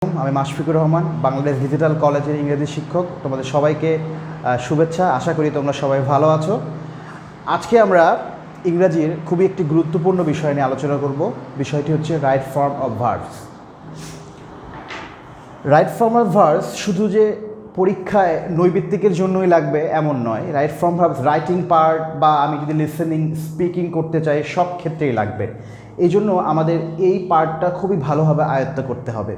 আমি মাশফিকুর রহমান, বাংলাদেশ ডিজিটাল কলেজের ইংরেজি শিক্ষক। তোমাদের সবাইকে শুভেচ্ছা। আশা করি তোমরা সবাই ভালো আছো। আজকে আমরা ইংরাজির খুবই একটি গুরুত্বপূর্ণ বিষয় নিয়ে আলোচনা করব। বিষয়টি হচ্ছে right form of verbs. Right form of verbs শুধু যে পরীক্ষায় নৈবিত্তিকের জন্যই লাগবে এমন নয়। Right form verbs writing part বা আমি যদি লিসেনিং স্পিকিং করতে চাই সব ক্ষেত্রেই লাগবে। এই জন্য আমাদের এই পার্টটা খুবই ভালোভাবে আয়ত্ত করতে হবে।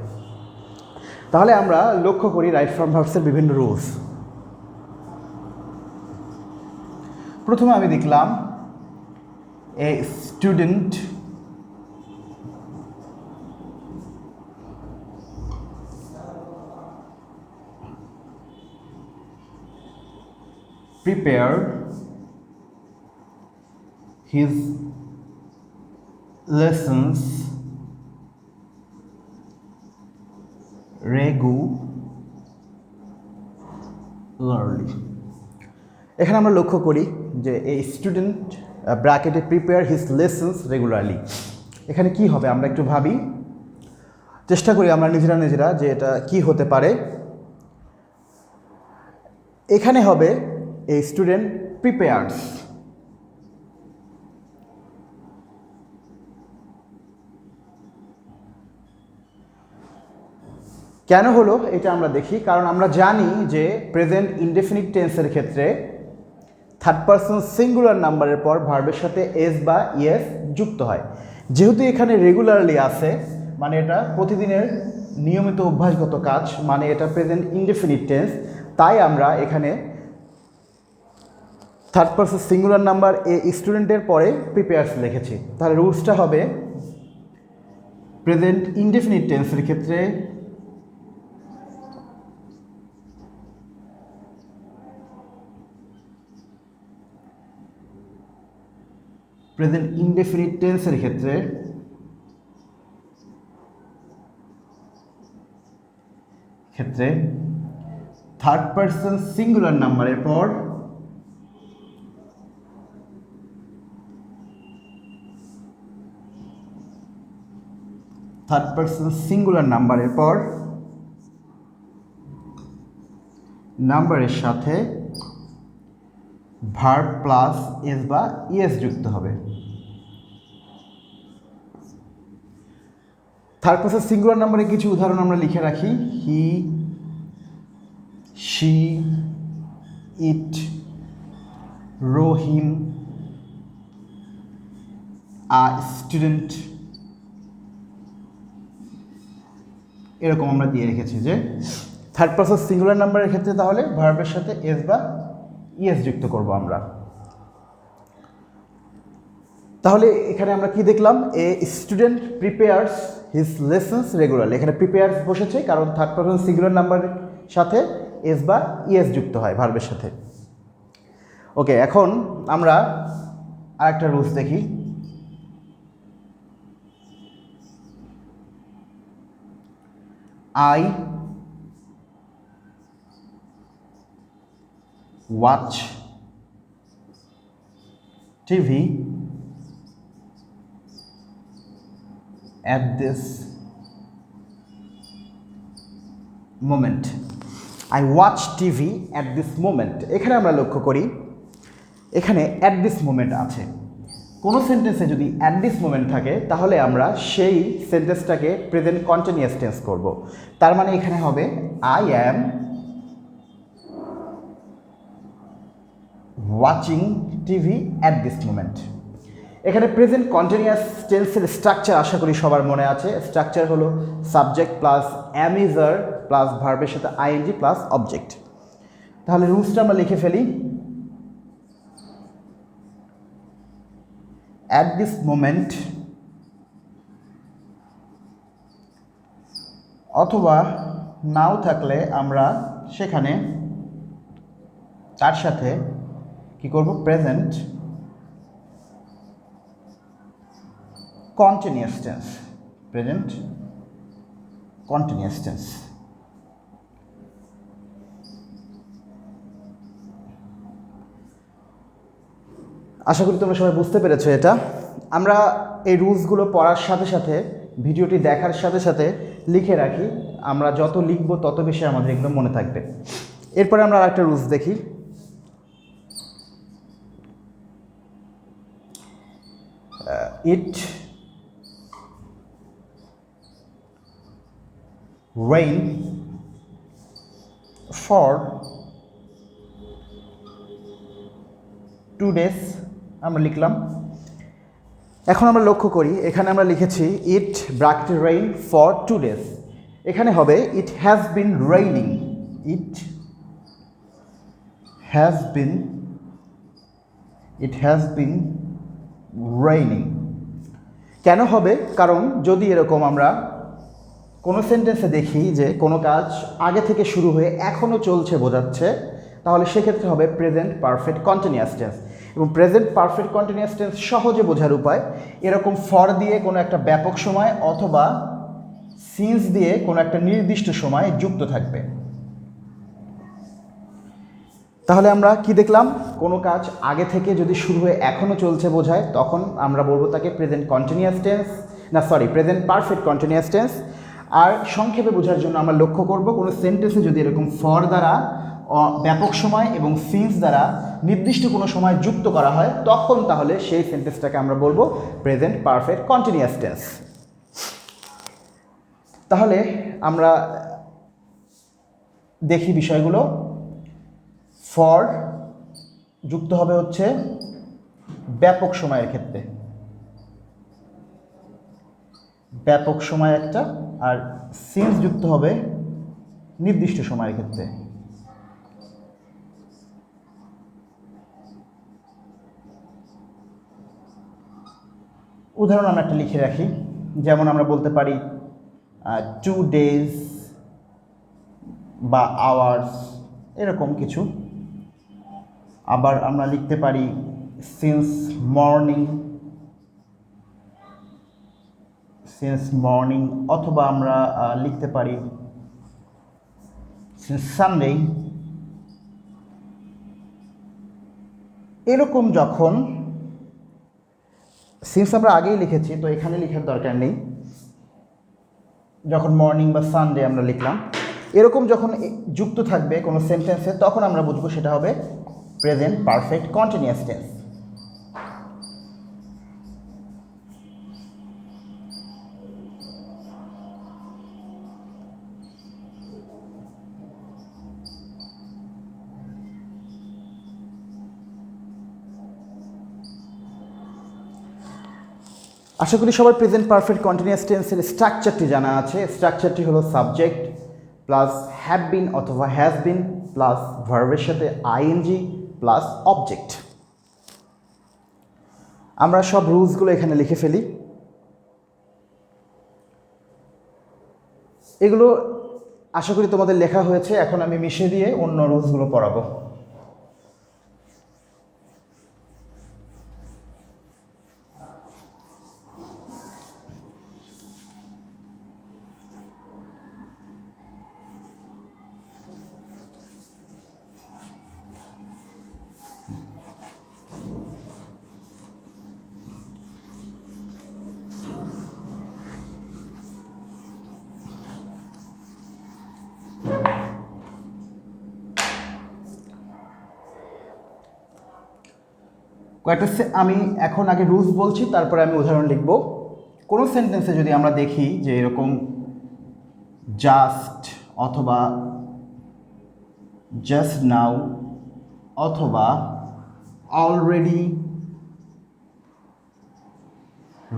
তাহলে আমরা লক্ষ্য করি রাইট ফর্ম ভার্বসের বিভিন্ন রুলস। প্রথমে আমি দেখলাম a student prepare his lessons regularly। এখানে আমরা লক্ষ্য করি যে এই স্টুডেন্ট ব্র্যাকেটে প্রিপেয়ার হিজ লেসন্স রেগুলারলি। এখানে কি হবে আমরা একটু ভাবি, চেষ্টা করি আমরা নিজেরা যে এটা কি হতে পারে। এখানে হবে এই স্টুডেন্ট প্রিপেয়ার্স, কেন হলো এটা আমরা দেখি। কারণ আমরা জানি যে প্রেজেন্ট ইনডেফিনিট টেন্সের ক্ষেত্রে থার্ড পারসন সিঙ্গুলার নাম্বারের পর ভার্বের সাথে এস বা ইএস যুক্ত হয়। যেহেতু এখানে রেগুলারলি আছে, মানে এটা প্রতিদিনের নিয়মিত অভ্যাসগত কাজ, মানে এটা প্রেজেন্ট ইনডেফিনিট টেন্স, তাই আমরা এখানে third person singular number A স্টুডেন্টের পরে প্রিপেয়ার্স লিখেছি। তাহলে রুলসটা হবে প্রেজেন্ট ইনডেফিনিট টেন্সের ক্ষেত্রে প্রেজেন্ট ইনডেফিনিট টেন্সের ক্ষেত্রে থার্ড পারসন সিঙ্গুলার নাম্বারের পর নাম্বারের সাথে ভার্ব প্লাস এস বা ইএস যুক্ত হবে। থার্ড পারসন সিঙ্গুলার নাম্বারে কিছু উদাহরণ আমরা লিখে রাখি। হি, she, it, Rahim, a student, এরকম আমরা দিয়ে রেখেছি যে থার্ড পারসন সিঙ্গুলার নাম্বারের ক্ষেত্রে তাহলে ভার্বের সাথে এস বা ইএস যুক্ত করব আমরা। তাহলে এখানে আমরা কি দেখলাম, a student prepares his lessons regularly. এখানে প্রিপেয়ার্স বসেছে কারণ থার্ড পারসন সিঙ্গুলার নাম্বারের সাথে এস বা ইএস যুক্ত হয় ভার্বের সাথে। ওকে, এখন আমরা আরেকটা রুলস দেখি। I watch TV at this moment. I watch TV at this moment. এখানে আমরা লক্ষ্য করি এখানে at this moment আছে। কোনো সেন্টেন্সে যদি at this moment থাকে তাহলে আমরা সেই সেন্টেন্সটাকে প্রেজেন্ট কন্টিনিউয়াস টেন্স করব। তার মানে এখানে হবে I am watching TV at this moment. এখানে প্রেজেন্ট কন্টিনিউয়াস টেন্সের স্ট্রাকচার আশা করি সবার মনে আছে। স্ট্রাকচার হলো subject plus am is are plus ভার্বের সাথে আইএনজি প্লাস অবজেক্ট। তাহলে রুলসটা আমরা লিখে ফেলি। অ্যাট দিস মোমেন্ট অথবা নাও থাকলে আমরা সেখানে তার সাথে কি করব, প্রেজেন্ট কন্টিনিউয়াস টেন্স। আশা করি তোমরা সবাই বুঝতে পেরেছো এটা। আমরা এই রুলসগুলো পড়ার সাথে সাথে ভিডিওটি দেখার সাথে সাথে লিখে রাখি আমরা যত লিখব তত বেশি আমাদের এগুলো মনে থাকবে। এরপরে আমরা আরেকটা রুলস দেখি। ইট rain for 2 days আমরা লিখলাম। এখন আমরা লক্ষ্য করি, এখানে আমরা লিখেছি ইট ব্র্যাকেটে রেইন ফর 2 days, এখানে হবে it has been raining, it has been raining. কেন হবে? কারণ যদি এরকম আমরা কোনো সেন্টেন্সে দেখি যে কোনো কাজ আগে থেকে শুরু হয়ে এখনও চলছে বোঝাচ্ছে, তাহলে সেক্ষেত্রে হবে প্রেজেন্ট পারফেক্ট কন্টিনিউয়াস টেন্স। এবং প্রেজেন্ট পারফেক্ট কন্টিনিউয়াস টেন্স সহজে বোঝার উপায় এরকম ফর দিয়ে কোনো একটা ব্যাপক সময় অথবা সিন্স দিয়ে কোনো একটা নির্দিষ্ট সময় যুক্ত থাকবে। তাহলে আমরা কি দেখলাম? কোনো কাজ আগে থেকে যদি শুরু হয়ে এখনও চলছে বোঝায়, তখন আমরা বলবো তাকে present continuous tense, present perfect continuous tense. আর সংক্ষেপে বোঝার জন্য আমরা লক্ষ্য করব কোনো সেন্টেন্সে যদি এরকম ফর দ্বারা ব্যাপক সময় এবং সিন্স দ্বারা নির্দিষ্ট কোনো সময় যুক্ত করা হয়, তখন তাহলে সেই সেন্টেন্সটাকে আমরা বলবো প্রেজেন্ট পারফেক্ট কন্টিনিউয়াস টেন্স। তাহলে আমরা দেখি বিষয়গুলো। ফর যুক্ত হবে হচ্ছে ব্যাপক সময়ের ক্ষেত্রে, ব্যাপক সময় একটা, আর সিন্স যুক্ত হবে নির্দিষ্ট সময়ের ক্ষেত্রে। উদাহরণ আমরা একটা লিখে রাখি, যেমন আমরা বলতে পারি 2 days বা আওয়ার্স, এরকম কিছু। আবার আমরা লিখতে পারি সিন্স মর্নিং, অথবা আমরা লিখতে পারি সিন্স সানডে। এরকম যখন সিন্স আমরা আগেই লিখেছি, তো এখানে লেখার দরকার নেই, যখন মর্নিং বা সানডে আমরা লিখলাম, এরকম যখন যুক্ত থাকবে কোনো সেন্টেন্সে, তখন আমরা বুঝবো সেটা হবে প্রেজেন্ট পারফেক্ট কন্টিনিউয়াস টেন্স। আশা করি সবার প্রেজেন্ট পারফেক্ট কন্টিনিউয়াস টেন্সের স্ট্রাকচারটি জানা আছে। স্ট্রাকচারটি হলো সাবজেক্ট প্লাস হ্যাভ বিন অথবা হ্যাজ বিন প্লাস ভার্বের সাথে আইএনজি প্লাস অবজেক্ট। আমরা সব রুলসগুলো এখানে লিখে ফেলি। এগুলো আশা করি তোমাদের লেখা হয়েছে, এখন আমি মিশিয়ে দিয়ে অন্য রুলসগুলো পড়াবো। কয়েকটা আমি এখন আগে রুলস বলছি, তারপরে আমি উদাহরণ লিখব। কোনো সেন্টেন্সে যদি আমরা দেখি যে এরকম জাস্ট অথবা জাস্ট নাও অথবা অলরেডি,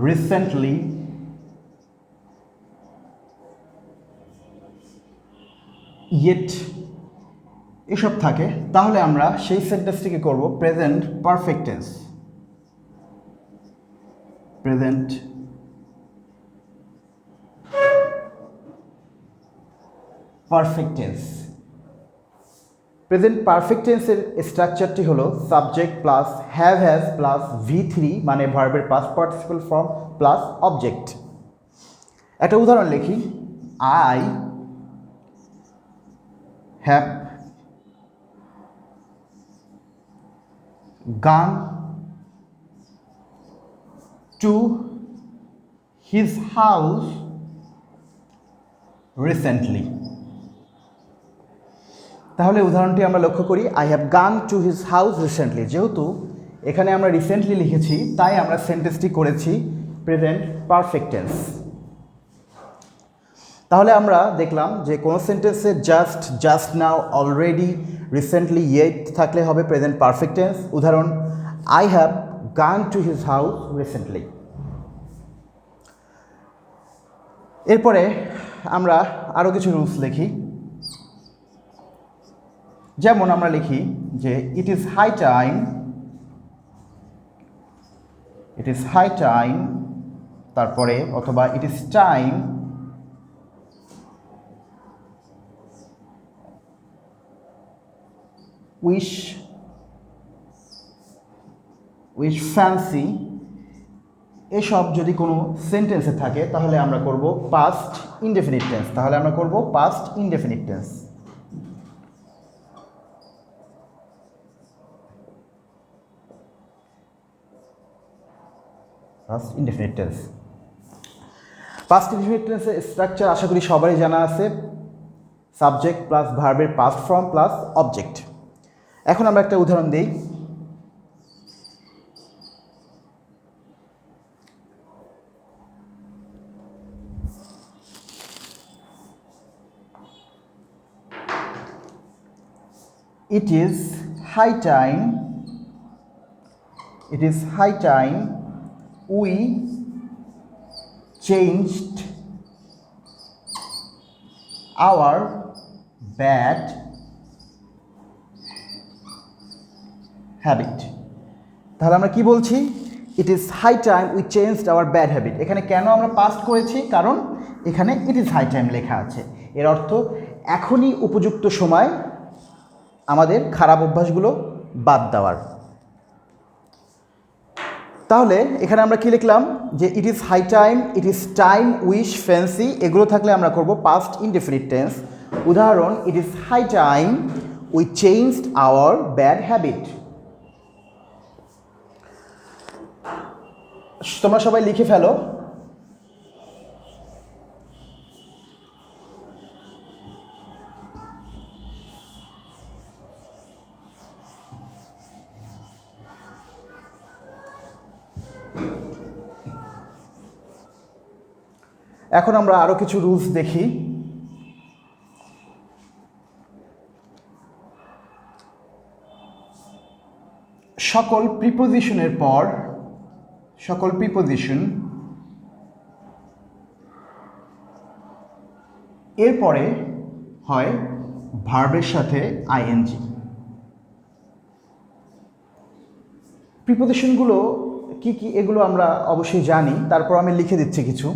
রিসেন্টলি, ইয়েট এসব থাকে, তাহলে আমরা সেই সেন্টেন্সটিকে করব present perfect tense. Present perfect tense. Present perfect টেন্সের স্ট্রাকচারটি হলো subject plus have has plus V3 মানে ভার্বের past participle form plus object. একটা উদাহরণ লিখি, I have gone to his house recently. তাহলে উদাহরণটি আমরা লক্ষ্য করি, আই হ্যাভ গান টু হিজ হাউস রিসেন্টলি। যেহেতু এখানে আমরা রিসেন্টলি লিখেছি তাই আমরা সেন্টেন্সটি করেছি প্রেজেন্ট পারফেক্ট টেন্স। তাহলে আমরা দেখলাম যে কোনো সেন্টেন্সে just, just now, already, recently, yet থাকলে হবে প্রেজেন্ট পারফেক্ট টেন্স। উদাহরণ, আই হ্যাভ গান টু হিজ হাউস রিসেন্টলি। এরপরে আমরা আরও কিছু রুলস লিখি। যেমন আমরা লিখি যে it is high time, it is high time, তারপরে অথবা it is time wish fancy, এসব যদি কোনো সেন্টেন্সে থাকে তাহলে আমরা করব পাস্ট ইনডেফিনিট টেন্স। তাহলে আমরা করব past indefinite tense. Past indefinite tense. Past indefinite টেন্সের স্ট্রাকচার আশা করি সবারই জানা আছে, সাবজেক্ট প্লাস ভার্বের পাস্ট ফর্ম প্লাস অবজেক্ট। এখন আমরা একটা উদাহরণ দিই। It is high time we changed our bad habit. তাহলে আমরা কি বলছি? It is high time we changed our bad habit. এখানে কেন আমরা পাস্ট করেছি? কারণ এখানে ইট ইজ হাই টাইম লেখা আছে। এর অর্থ এখনই উপযুক্ত সময় আমাদের খারাপ অভ্যাসগুলো বাদ দেওয়ার। তাহলে এখানে আমরা কি লিখলাম যে it is high time, it is time, wish, fancy, এগুলো থাকলে আমরা করব পাস্ট ইনডেফিনিট টেন্স। উদাহরণ, it is high time we changed our bad habit. তোমরা সবাই লিখে ফেলো। এখন আমরা আরো কিছু রুলস দেখি। সকল প্রিপোজিশনের পর, সকল প্রিপোজিশন এরপরে হয় ভার্বের সাথে আইএনজি। প্রিপোজিশনগুলো কি কি এগুলো আমরা অবশ্যই জানি, তারপর আমি লিখে দিচ্ছি কিছু।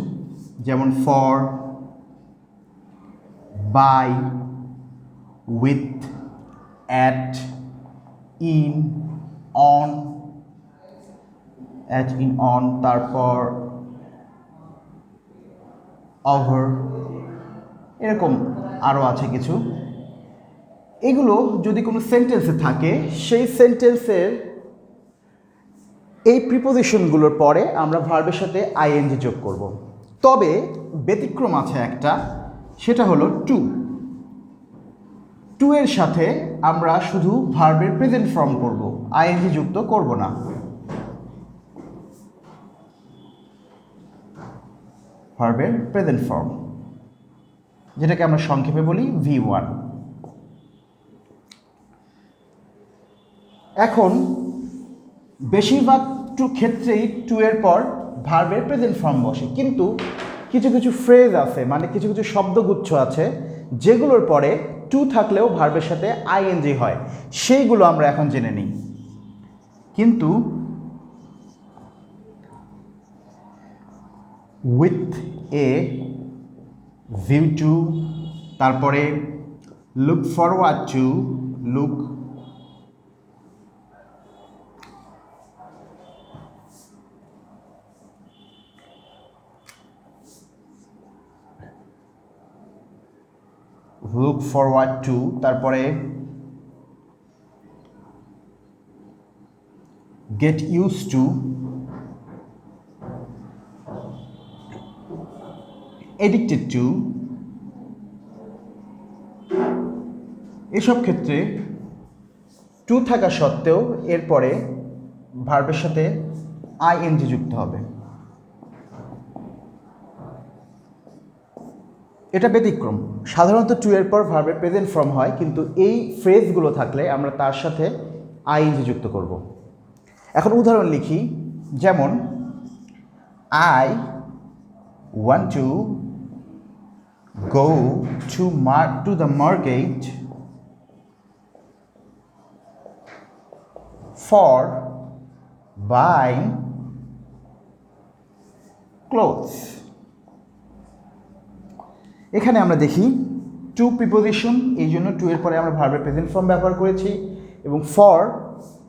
যেমন for, by, with, at, in, on, at, in, on, তারপর ওভার, এরকম আরও আছে কিছু। এগুলো যদি কোনো সেন্টেন্সে থাকে সেই সেন্টেন্সের এই প্রিপোজিশনগুলোর পরে আমরা ভার্বের সাথে আইএনজি যোগ করব। তবে ব্যতিক্রম আছে একটা, সেটা হলো টু। টু এর সাথে আমরা শুধু ভার্বের প্রেজেন্ট ফর্ম করব, আইএনজি যুক্ত করব না। ভার্বের প্রেজেন্ট ফর্ম, যেটাকে আমরা সংক্ষেপে বলি V1। এখন বেশিরভাগ ক্ষেত্রেই টু এর পর ভার্বের প্রেজেন্ট ফর্ম বসে, কিন্তু কিছু কিছু ফ্রেজ আছে, মানে কিছু কিছু শব্দগুচ্ছ আছে যেগুলোর পরে টু থাকলেও ভার্বের সাথে আইএনজি হয়, সেইগুলো আমরা এখন জেনে নিই। কিন্তু উইথ এ, ভিউ টু, তারপরে look forward to, look forward to, তারপরে get use to, addicted to, এসব ক্ষেত্রে টু থাকা সত্ত্বেও এরপরে ভার্বের সাথে আইএনজি যুক্ত হবে। এটা ব্যতিক্রম। সাধারণত টু এর পর ভার্বের প্রেজেন্ট ফর্ম হয়, কিন্তু এই ফ্রেজগুলো থাকলে আমরা তার সাথে আইএনজি যুক্ত করব। এখন উদাহরণ লিখি, যেমন I want to go to the market for buying clothes. এখানে আমরা দেখি টু প্রিপোজিশন, এই জন্য টু এর পরে আমরা ভার্বের প্রেজেন্ট ফর্ম ব্যবহার করেছি, এবং ফর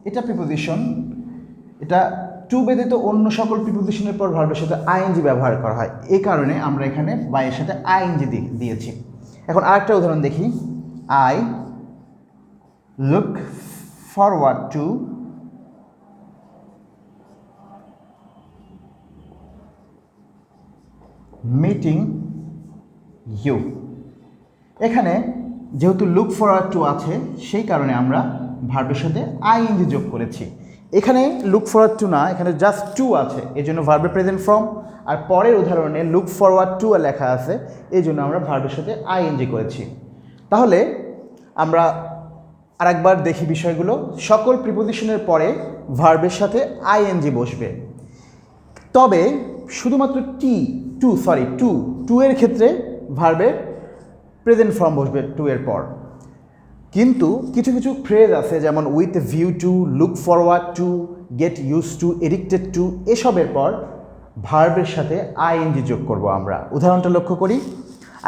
এটা প্রিপোজিশন, এটা টু ব্যতীত অন্য সকল প্রিপোজিশনের পর ভার্বের সাথে আইএনজি ব্যবহার করা হয়, এই কারণে আমরা এখানে বাইয়ের সাথে আইএনজি দিয়েছি। এখন আরেকটা উদাহরণ দেখি, I look forward to meeting you. এখানে যেহেতু লুক ফরওয়ার্ড টু আছে, সেই কারণে আমরা ভার্বের সাথে আইএনজি যোগ করেছি। এখানে লুক ফরওয়ার্ড টু না, এখানে জাস্ট টু আছে, এই জন্য ভার্বের প্রেজেন্ট ফর্ম, আর পরের উদাহরণে লুক ফরওয়ার্ড টু লেখা আছে, এই জন্য আমরা ভার্বের সাথে আইএনজি করেছি। তাহলে আমরা আরেকবার দেখি বিষয়গুলো। সকল প্রিপোজিশনের পরে ভার্বের সাথে আইএনজি বসবে, তবে শুধুমাত্র টু এর ক্ষেত্রে ভার্বের প্রেজেন্ট ফর্ম বসবে টু এর পর। কিন্তু কিছু কিছু ফ্রেজ আছে, যেমন with view to, look forward to, get use to, addicted to, এসবের পর ভার্বের সাথে আইএনজি যোগ করব আমরা। উদাহরণটা লক্ষ্য করি,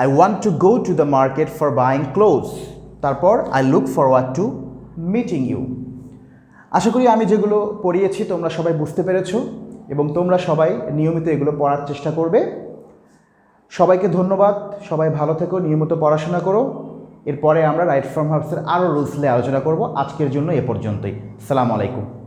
I want to go to the market for buying clothes, তারপর I look forward to meeting you. আশা করি আমি যেগুলো পড়িয়েছি তোমরা সবাই বুঝতে পেরেছো, এবং তোমরা সবাই নিয়মিত এগুলো পড়ার চেষ্টা করবে। সবাইকে ধন্যবাদ, সবাই ভালো থেকো, নিয়মিত পড়াশোনা করো। এরপরে আমরা রাইট ফ্রম ভার্বসের আরও রুলস নিয়ে আলোচনা করব। আজকের জন্য এ পর্যন্তই। আসসালামু আলাইকুম।